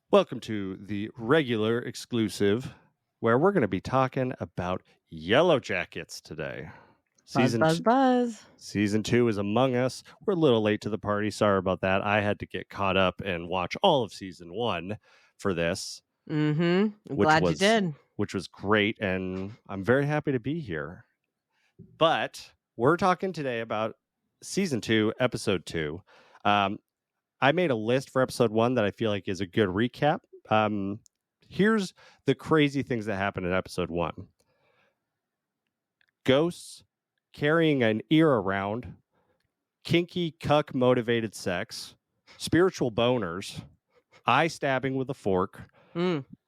Welcome to the regular exclusive, where we're going to be talking about Yellowjackets today. Buzz. Season 2 is among us. We're a little late to the party. Sorry about that. I had to get caught up and watch all of season 1 for this. I'm glad you did. Which was great, and I'm very happy to be here. But we're talking today about season 2, episode 2. I made a list for episode 1 that I feel like is a good recap. Here's the crazy things that happened in episode 1. Ghosts carrying an ear around, kinky cuck motivated sex, spiritual boners, eye stabbing with a fork,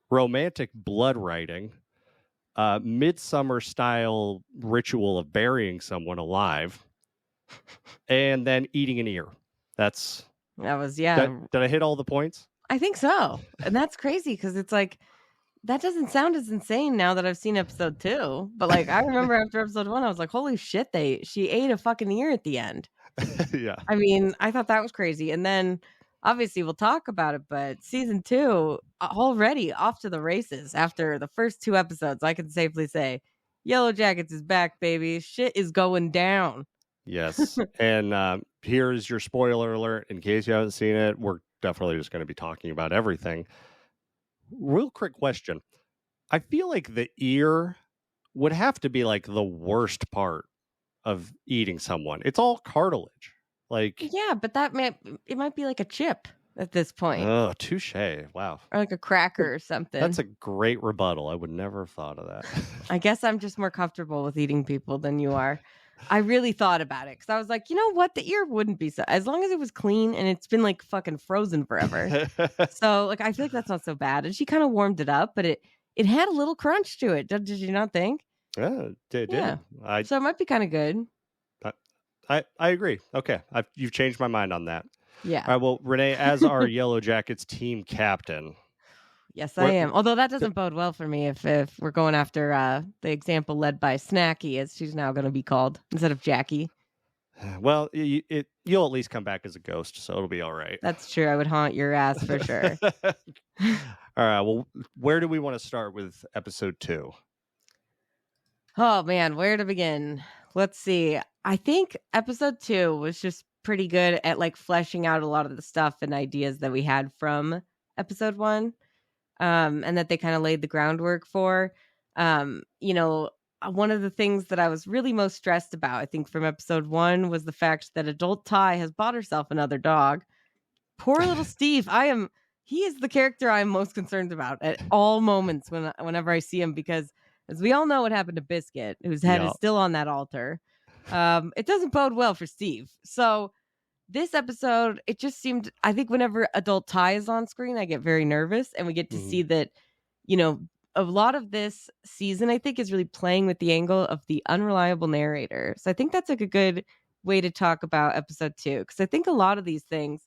romantic blood writing, midsummer style ritual of burying someone alive, and then eating an ear. That was, yeah. Did I hit all the points? I think so. And that's crazy because it's like, that doesn't sound as insane now that I've seen episode 2. But like, I remember after episode 1, I was like, holy shit, she ate a fucking ear at the end. Yeah. I mean, I thought that was crazy. And then obviously we'll talk about it, but season 2 already off to the races after the first 2 episodes. I can safely say Yellowjackets is back, baby. Shit is going down. Yes. And here's your spoiler alert. In case you haven't seen it, we're definitely just going to be talking about everything. Real quick question. I feel like the ear would have to be like the worst part of eating someone. It's all cartilage. Like, yeah, but it might be like a chip at this point. Oh, touche. Wow. Or like a cracker or something. That's a great rebuttal. I would never have thought of that. I guess I'm just more comfortable with eating people than you are. I really thought about it because I was like, you know what? The ear wouldn't be so, as long as it was clean and it's been like fucking frozen forever. So like, I feel like that's not so bad. And she kind of warmed it up, but it had a little crunch to it. Did you not think? Yeah, it did. Yeah. So it might be kind of good. I agree. Okay. You've changed my mind on that. Yeah. All right. Well, Renee, as our Yellowjackets team captain. Yes, I am. Although that doesn't bode well for me if we're going after the example led by Snacky, as she's now going to be called, instead of Jackie. Well, you'll at least come back as a ghost, so it'll be all right. That's true. I would haunt your ass for sure. All right. Well, where do we want to start with episode 2? Oh, man, where to begin? Let's see. I think episode 2 was just pretty good at like fleshing out a lot of the stuff and ideas that we had from episode 1. And that they kind of laid the groundwork for. One of the things that I was really most stressed about, I think, from episode 1 was the fact that adult Ty has bought herself another dog. Poor little Steve. He is the character I'm most concerned about at all moments whenever I see him, because as we all know what happened to Biscuit, whose head is still on that altar. It doesn't bode well for Steve. So this episode, it just seemed, I think whenever adult Ty is on screen, I get very nervous, and we get to see that, a lot of this season, I think, is really playing with the angle of the unreliable narrator. So I think that's like a good way to talk about episode 2, because I think a lot of these things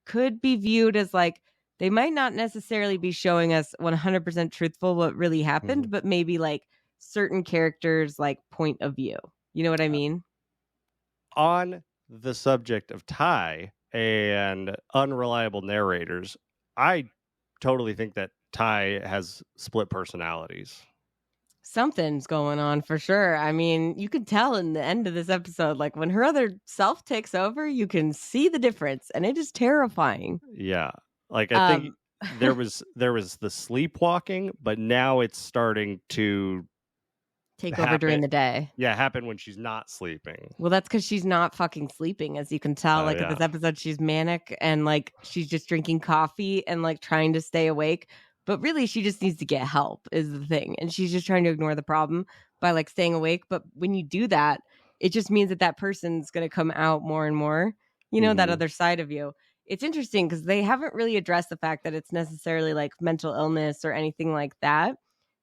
could be viewed as like, they might not necessarily be showing us 100% truthful what really happened, but maybe like certain characters' like point of view. You know what I mean? On the subject of Ty and unreliable narrators, I totally think that Ty has split personalities. Something's going on for sure. I mean, you could tell in the end of this episode, like when her other self takes over, you can see the difference, and it is terrifying. Yeah. Like I think there was the sleepwalking, but now it's starting to take over during the day. Yeah, happen when she's not sleeping. Well, that's because she's not fucking sleeping, as you can tell. In this episode, she's manic and like she's just drinking coffee and like trying to stay awake. But really, she just needs to get help is the thing. And she's just trying to ignore the problem by like staying awake. But when you do that, it just means that person's going to come out more and more, that other side of you. It's interesting because they haven't really addressed the fact that it's necessarily like mental illness or anything like that.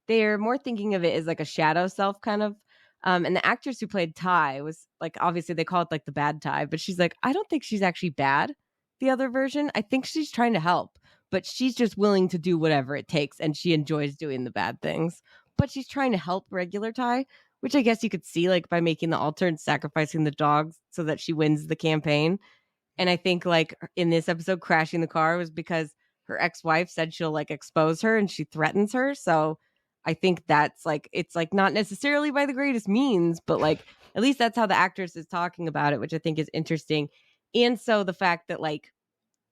They're more thinking of it as like a shadow self kind of. And the actress who played Ty was like, obviously they call it like the bad Ty, but she's like, I don't think she's actually bad. The other version, I think she's trying to help, but she's just willing to do whatever it takes. And she enjoys doing the bad things, but she's trying to help regular Ty, which I guess you could see like by making the altar and sacrificing the dogs so that she wins the campaign. And I think like in this episode, crashing the car was because her ex-wife said she'll like expose her and she threatens her. So I think that's like, it's like not necessarily by the greatest means, but like at least that's how the actress is talking about it, which I think is interesting. And so the fact that like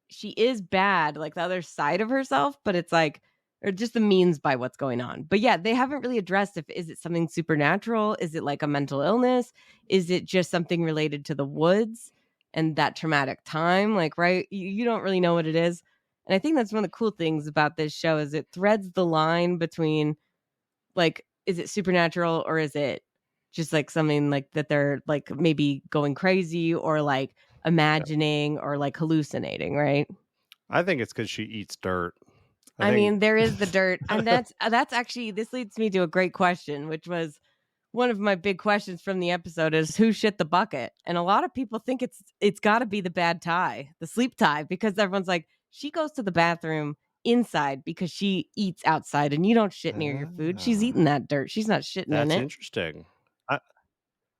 she is bad, like the other side of herself, but it's like, or just the means by what's going on. But yeah, they haven't really addressed if is it something supernatural? Is it like a mental illness? Is it just something related to the woods and that traumatic time? Like, right? You don't really know what it is. And I think that's one of the cool things about this show is it threads the line between like, is it supernatural or is it just like something like that they're like maybe going crazy or like imagining or like hallucinating, right? I think it's because she eats dirt. I mean, there is the dirt, and that's actually this leads me to a great question, which was one of my big questions from the episode is who shit the bucket? And a lot of people think it's got to be the bad tie, the sleep tie, because everyone's like she goes to the bathroom inside because she eats outside, and you don't shit near your food. She's eating that dirt. She's not shitting in That's it. interesting.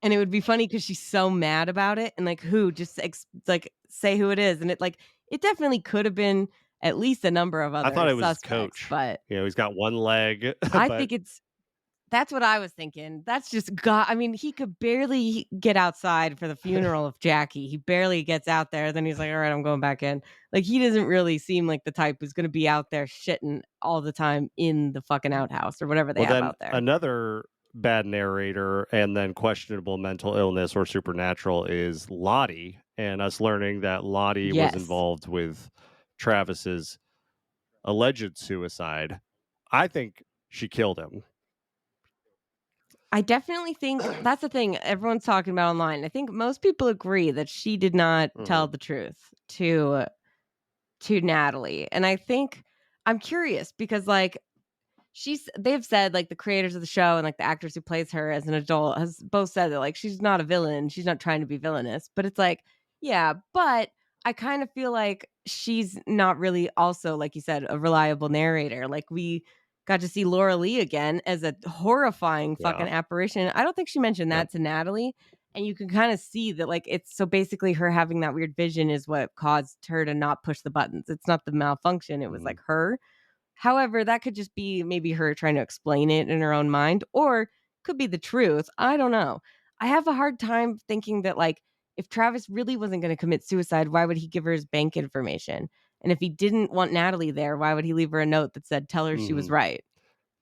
And it would be funny because she's so mad about it, and like who just like say who it is, and it definitely could have been at least a number of I thought other it was his suspects, coach. but You know, he's got one leg, I but think that's what I was thinking. That's just God. I mean, he could barely get outside for the funeral of Jackie. He barely gets out there. Then he's like, all right, I'm going back in. Like, he doesn't really seem like the type who's going to be out there shitting all the time in the fucking outhouse or whatever they well, have then out there. another bad narrator and then questionable mental illness or supernatural is Lotti, and us learning that Lotti was Yes. involved with Travis's alleged suicide. I think she killed him. I definitely think that's the thing everyone's talking about online. I think most people agree that she did not tell the truth to Natalie. And I think I'm curious because like they've said like the creators of the show and like the actress who plays her as an adult has both said that like she's not a villain, she's not trying to be villainous, but it's like yeah, but I kind of feel like she's not really also like you said a reliable narrator. Like we got to see Laura Lee again as a horrifying Yeah. fucking apparition. I don't think she mentioned Yep. that to Natalie, and you can kind of see that like it's so basically her having that weird vision is what caused her to not push the buttons. It's not the malfunction, it was like her. However, that could just be maybe her trying to explain it in her own mind, or could be the truth. I don't know. I have a hard time thinking that, like, if Travis really wasn't going to commit suicide, why would he give her his bank information? And if he didn't want Natalie there, why would he leave her a note that said, tell her she was right?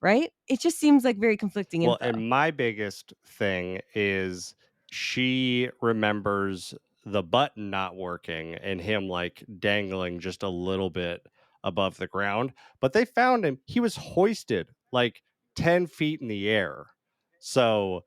Right? It just seems like very conflicting Well, info. and my biggest thing is she remembers the button not working and him like dangling just a little bit above the ground. But they found him, he was hoisted like 10 feet in the air. So,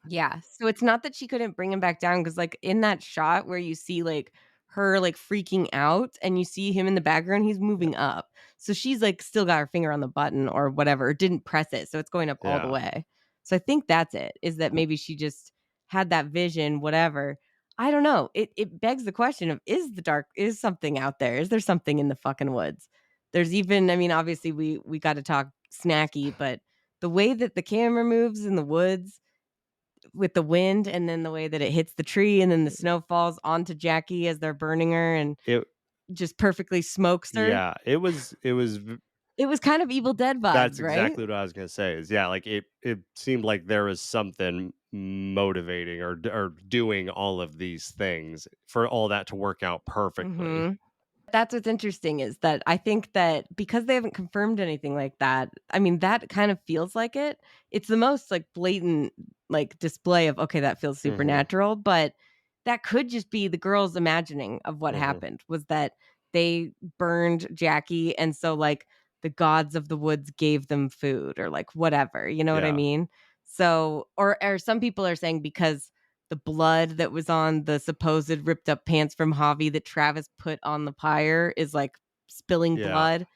Yeah. So it's not that she couldn't bring him back down because, like, in that shot where you see like her like freaking out and you see him in the background, he's moving up. So she's like still got her finger on the button or whatever, or didn't press it. So it's going up all the yeah. way. So I think that's it, is that maybe she just had that vision, whatever. I don't know. It begs the question of is something out there? Is there something in the fucking woods? There's even, I mean, obviously we got to talk snacky, but the way that the camera moves in the woods with the wind and then the way that it hits the tree and then the snow falls onto Jackie as they're burning her and It just perfectly smokes her. yeah, it was It was kind of Evil Dead that's vibes, right? exactly what I was going to say. Is yeah, like it seemed like there was something motivating or doing all of these things for all that to work out perfectly. Mhm. That's what's interesting is that I think that because they haven't confirmed anything like that, I mean, that kind of feels like it. It's the most like blatant like display of okay, that feels Mhm. supernatural, but that could just be the girls imagining of what Mhm. happened was that they burned Jackie and so like the gods of the woods gave them food or like whatever, you know what I Yeah. mean? So or some people are saying because the blood that was on the supposed ripped up pants from Javi that Travis put on the pyre is like spilling Yeah. blood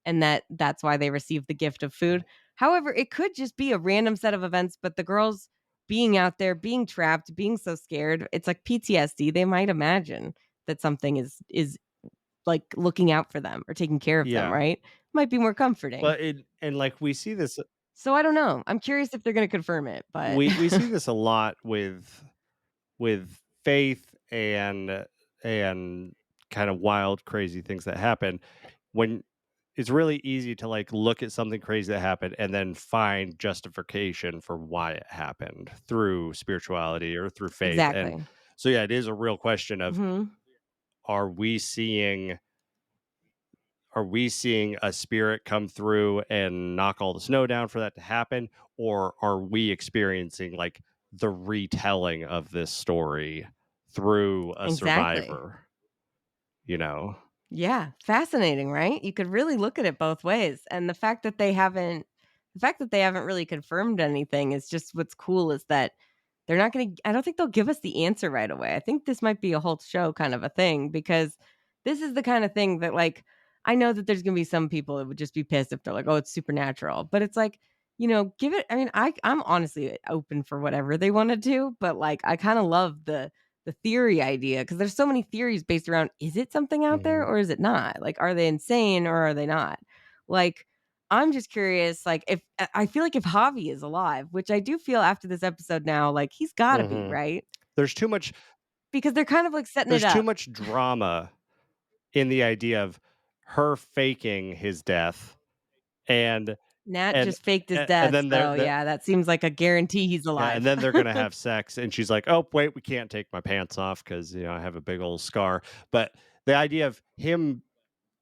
and that's why they received the gift of food. However, it could just be a random set of events, but the girls being out there, being trapped, being so scared, it's like PTSD. They might imagine that something is like looking out for them or taking care of them, Yeah. right? Might be more comforting. But it and like we see this So I don't know. I'm curious if they're going to confirm it, but we see this a lot with faith and kind of wild crazy things that happen when it's really easy to like look at something crazy that happened and then find justification for why it happened through spirituality or through faith. And Exactly. so yeah, it is a real question of Mhm. are we seeing are we seeing a spirit come through and knock all the snow down for that to happen, or are we experiencing like the retelling of this story through a Exactly. survivor, you know? Yeah, fascinating, right? You could really look at it both ways. And the fact that they haven't really confirmed anything is just what's cool is that they're not going to I don't think they'll give us the answer right away. I think this might be a whole show kind of a thing because this is the kind of thing that like I know that there's going to be some people that would just be pissed if they're like, "Oh, it's supernatural." But it's like, give it I mean, I'm honestly open for whatever they want to do, but like I kind of love the theory idea because there's so many theories based around is it something out there Mhm. or is it not? Like, are they insane or are they not? Like, I'm just curious. Like, if I feel like if Javi is alive, which I do feel after this episode now, like he's got to be Mhm. right There's too much because they're kind of like setting it there's too up. much drama in the idea of her faking his death and Nat and just faked his and death, then so yeah, that seems like a guarantee he's yeah, and alive. then they're gonna have sex, and she's like, "Oh, wait, we can't take my pants off because I have a big old scar." But the idea of him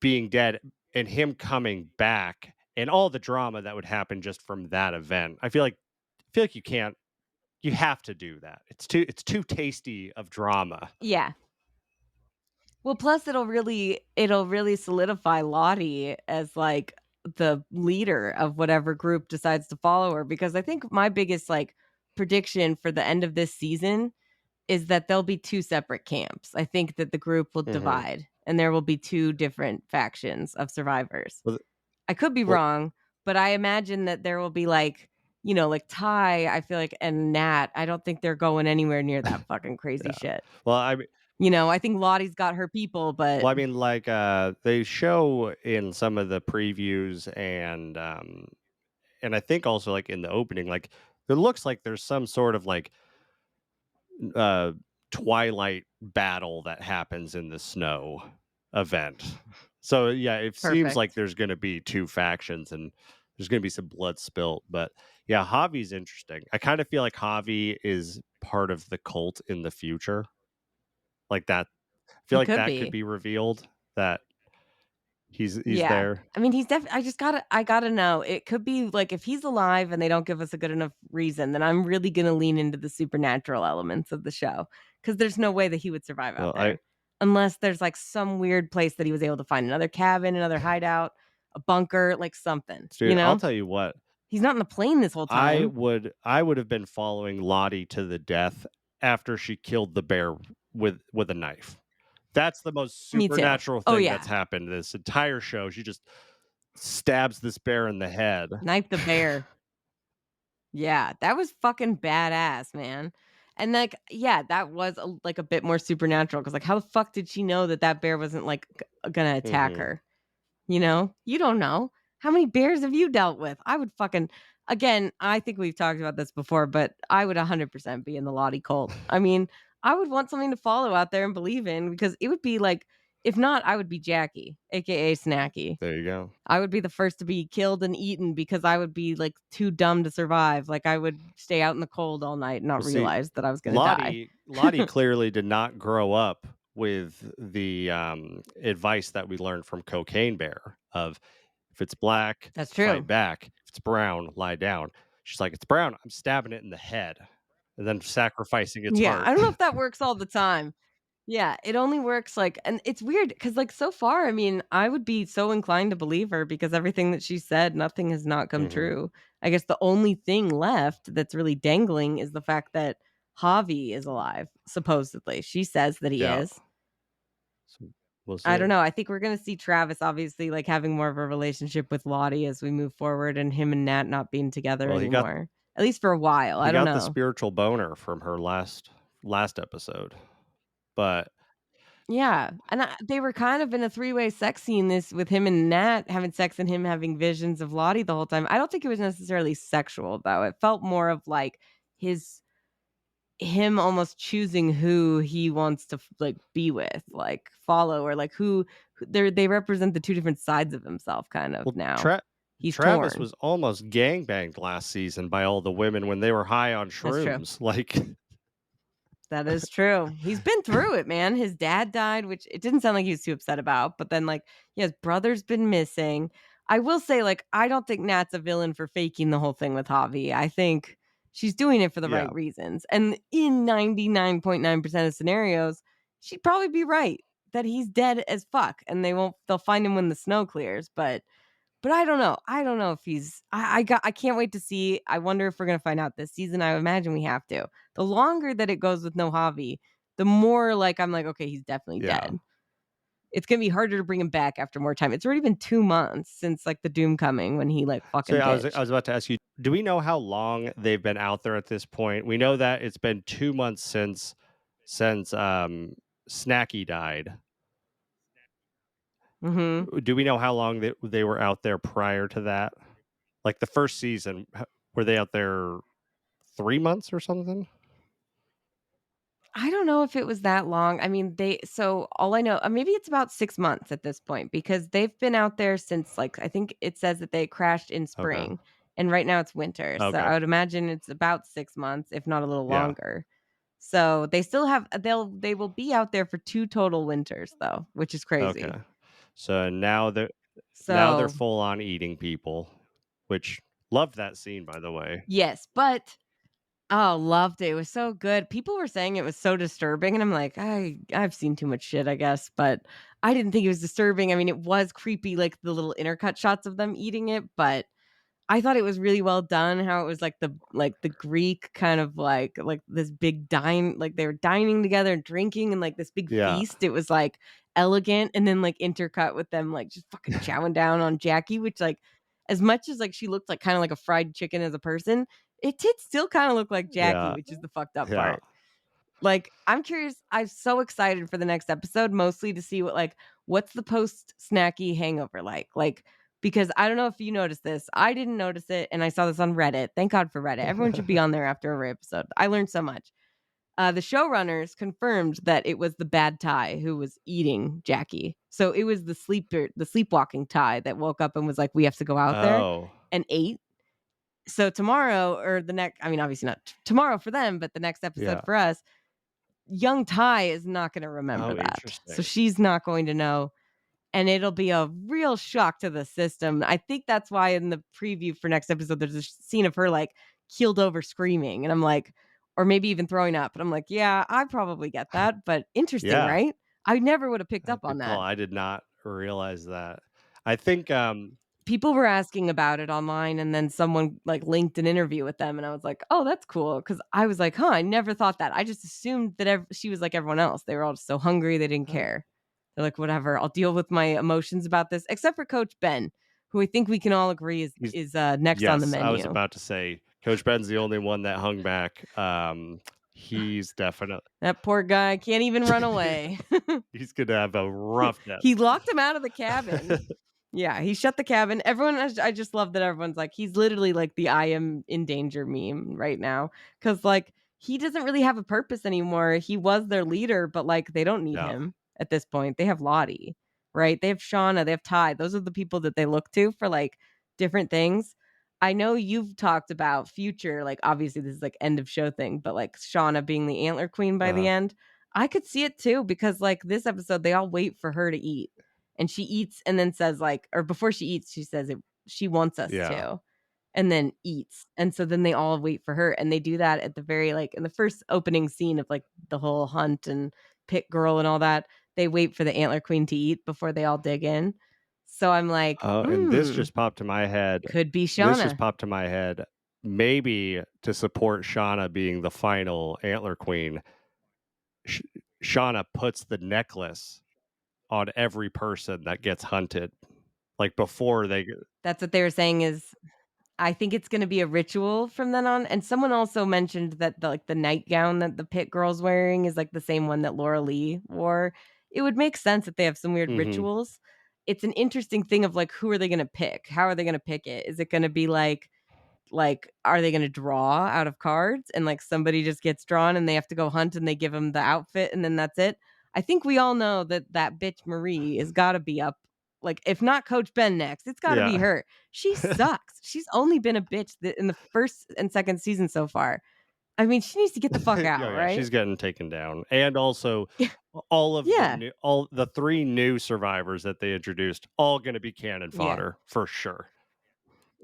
being dead and him coming back and all the drama that would happen just from that event, I feel like you have to do that. It's too tasty of drama. Yeah. Well, plus it'll really solidify Lotti as like the leader of whatever group decides to follow her because I think my biggest like prediction for the end of this season is that there'll be two separate camps. I think that the group will Mhm. divide and there will be two different factions of survivors. Well, I could be well, wrong, but I imagine that there will be like, like Ty, I feel like, and Nat. I don't think they're going anywhere near that fucking crazy yeah. shit. Well, I mean I think Lottie's got her people, but like, they show in some of the previews and I think also, like, in the opening, like, it looks like there's some sort of, like, uh, Twilight battle that happens in the snow event. So, yeah, it seems like perfect. there's gonna be 2 factions and there's gonna be some blood spilt, but, yeah, Javi's interesting. I kinda feel like Javi is part of the cult in the future, like that I feel He like could that could be. be revealed, that he's Yeah. there. I mean, he's definitely I gotta know. It could be like if he's alive and they don't give us a good enough reason, then I'm really gonna lean into the supernatural elements of the show. Because there's no way that he would survive out Well, I there. Unless there's like some weird place that he was able to find another cabin, another hideout, a bunker, like something, dude, I'll tell you what, He's not in the plane this whole time. I would have been following Lottie to the death after she killed the bear with a knife. That's the most Me too. supernatural Oh thing that's yeah. happened this entire show. She just stabs this bear in the head. Knife the bear. Yeah, that was fucking badass, man. And like, yeah, that was like a bit more supernatural because like, how the fuck did she know that that bear wasn't like gonna attack Mhm. her? You don't know. How many bears have you dealt with? I would fucking again. I think we've talked about this before, but I would 100% be in the Lottie cult. I mean, I would want something to follow out there and believe in because it would be like, if not, I would be Jackie, aka Snacky. There you go. I would be the first to be killed and eaten because I would be like too dumb to survive. Like I would stay out in the cold all night and not Well, see, realize that I was going to die. Lottie clearly did not grow up with the advice that we learned from Cocaine Bear of if it's black, That's fight true. back. If it's brown, lie down. She's like, it's brown. I'm stabbing it in the head and then sacrificing its Yeah, heart. I don't know if that works all the time. Yeah, it only works like and it's weird because like so far, I mean, I would be so inclined to believe her because everything that she said, nothing has not come Hmm. true. I guess the only thing left that's really dangling is the fact that Javi is alive, supposedly. She says that he Yeah. is. So we'll I see. don't know. I think we're gonna see Travis obviously like having more of a relationship with Lottie as we move forward and him and Nat not being together Well, anymore. At least for a while. he I don't got the know. spiritual boner from her last episode, but Yeah, and they were kind of in a three-way sex scene this with him and Nat having sex and him having visions of Lottie the whole time. I don't think it was necessarily sexual though. It felt more of like his him almost choosing who he wants to like be with, like follow or like who they represent the two different sides of himself, kind of now. He's Travis torn. was almost gangbanged last season by all the women when they were high on That's true. shrooms. Like, that is true. He's been through it, man. His dad died, which it didn't sound like he was too upset about. But then, like, yeah, his brother's been missing. I will say, like, I don't think Nat's a villain for faking the whole thing with Javi. I think she's doing it for the yeah, right reasons. And in 99.9% of scenarios, she'd probably be right that he's dead as fuck, and they'll find him when the snow clears. But I don't know. I don't know if he's. I can't wait to see. I wonder if we're gonna find out this season. I imagine we have to. The longer that it goes with no Javi, the more like I'm like, okay, he's definitely yeah. dead. It's gonna be harder to bring him back after more time. It's already been 2 months since like the doom coming when he like fucking So I ditched. was about to ask you, do we know how long they've been out there at this point? We know that it's been 2 months since Snacky died. Mm-hmm. Do we know how long they were out there prior to that? Like the first season, were they out there 3 months or something? I don't know if it was that long. I mean, so all I know, maybe it's about 6 months at this point because they've been out there since like I think it says that they crashed in Okay. spring and right now it's winter. So Okay. I would imagine it's about 6 months, if not a little Yeah. longer. So they still have they will be out there for 2 total winters though, which is crazy. Okay. So now they're So, full on eating people, which loved that scene, by the way. yes, but oh, loved it. It was so good. People were saying it was so disturbing, and I'm like, I've seen too much shit, I guess, but I didn't think it was disturbing. I mean, it was creepy, like the little intercut shots of them eating it, but I thought it was really well done. How it was like the Greek kind of like this big like they were dining together and drinking and like this big Yeah. feast. It was like elegant, and then like intercut with them like just fucking chowing down on Jackie, which like as much as like she looked like kind of like a fried chicken as a person, it did still kind of look like Jackie, Yeah. which is the fucked up Yeah. part. Like, I'm curious. I'm so excited for the next episode, mostly to see what's the post snacky hangover like? Like, because I don't know if you noticed this. I didn't notice it, and I saw this on Reddit. Thank God for Reddit. Everyone should be on there after every episode. I learned so much. The showrunners confirmed that it was the bad Ty who was eating Jackie. So it was the sleepwalking Ty that woke up and was like, "We have to go out there," Oh. and ate. So tomorrow, or the next, I mean, obviously not tomorrow for them, but the next episode Yeah. for us, young Ty is not going to remember Oh, that. So interesting. she's not going to know. And it'll be a real shock to the system. I think that's why in the preview for next episode, there's a scene of her like keeled over screaming. And I'm like, or maybe even throwing up. And I'm like, yeah, I probably get that. But interesting, Yeah. right? I never would have picked up on Good call. that. I did not realize that. I think People were asking about it online, and then someone like linked an interview with them, and I was like, oh, that's cool, because I was like, huh, I never thought that. I just assumed that she was like everyone else. They were all just so hungry they didn't care. They're like, whatever, I'll deal with my emotions about this, except for Coach Ben, who I think we can all agree is next on the yes, I was menu. about to say Coach Ben's the only one that hung back. He's definitely That poor guy can't even run away. he's gonna have a rough death. He locked him out of the cabin. Yeah, he shut the cabin. I just love that everyone's like, he's literally like the I am in danger meme right now. Cause like he doesn't really have a purpose anymore. He was their leader, but like they don't need Yeah. him at this point. They have Lotti, right? They have Shauna, they have Ty. Those are the people that they look to for like different things. I know you've talked about future, like obviously this is like end of show thing, but like Shauna being the antler queen by the end. I could see it too, because like this episode, they all wait for her to eat. And she eats and then says like, or before she eats, she says she wants us Yeah. to, and then eats. And so then they all wait for her, and they do that at the very like in the first opening scene of like the whole hunt and pit girl and all that. They wait for the antler queen to eat before they all dig in. So I'm like, And this just popped to my head. could be This just Shauna. popped to my head. Maybe to support Shauna being the final antler queen, Shauna puts the necklace on every person that gets hunted, like before they. That's what they were saying is I think it's going to be a ritual from then on. And someone also mentioned that the nightgown that the pit girl's wearing is like the same one that Laura Lee wore. It would make sense that they have some weird rituals. It's an interesting thing of like, who are they going to pick? How are they going to pick it? Is it going to be like are they going to draw out of cards and like somebody just gets drawn and they have to go hunt and they give them the outfit and then that's it? I think we all know that that bitch Marie has got to be up. Like, if not Coach Ben next, it's got to be her. She sucks. She's only been a bitch in the first and second season so far. I mean, she needs to get the fuck out, right? She's getting taken down. And also all of the 3 new survivors that they introduced, all going to be cannon fodder for sure.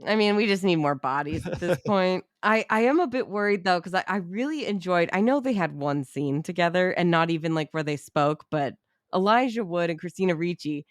I mean, we just need more bodies at this point. I am a bit worried though, because I really enjoyed, I know they had one scene together and not even like where they spoke, but Elijah Wood and Christina Ricci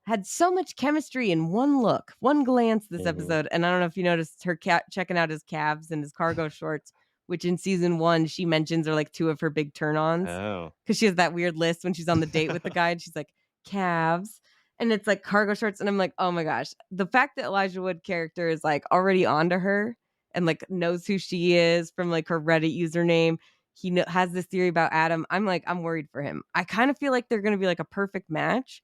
had so much chemistry in one look, one glance this episode. And I don't know if you noticed her checking out his calves and his cargo shorts, which in season 1 she mentions are like 2 of her big turn-ons. Oh. Because she has that weird list when she's on the date with the guy and she's like, calves. And it's like cargo shorts. And I'm like, oh my gosh. The fact that Elijah Wood character is like already onto her and like knows who she is from like her Reddit username. He has this theory about Adam. I'm like, I'm worried for him. I kind of feel like they're going to be like a perfect match.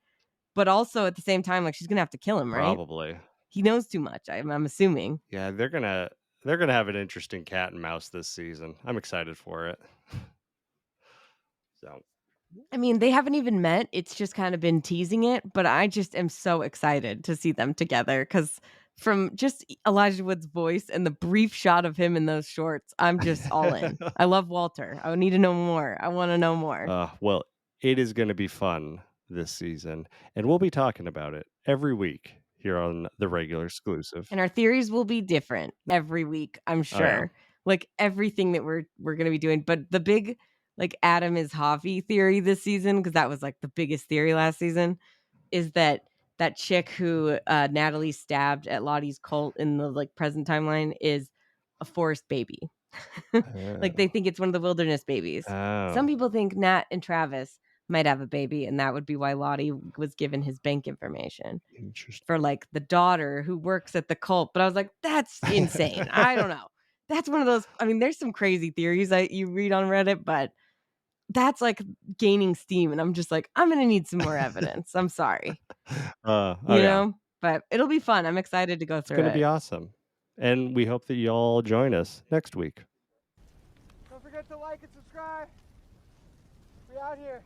But also at the same time, like she's going to have to kill him, right? Probably. He knows too much, I'm assuming. Yeah, they're going to have an interesting cat and mouse this season. I'm excited for it. So, I mean, they haven't even met. It's just kind of been teasing it, but I just am so excited to see them together because from just Elijah Wood's voice and the brief shot of him in those shorts, I'm just all in. I love Walter. I need to know more. I want to know more. Well, it is going to be fun this season, and we'll be talking about it every week here on the regular exclusive. And our theories will be different every week, I'm sure. Like everything that we're going to be doing, but the big like Adam is Javi theory this season, because that was like the biggest theory last season, is that chick who Natalie stabbed at Lottie's cult in the like present timeline is a forest baby. Like they think it's one of the wilderness babies. Some people think Nat and Travis might have a baby, and that would be why Lottie was given his bank information for like the daughter who works at the cult. But I was like, that's insane. I don't know. That's one of those. I mean, there's some crazy theories you read on Reddit, but that's like gaining steam. And I'm just like, I'm going to need some more evidence. I'm sorry. You know, but it'll be fun. I'm excited to go through it. It's going to be awesome. And we hope that you all join us next week. Don't forget to like and subscribe. We're out here.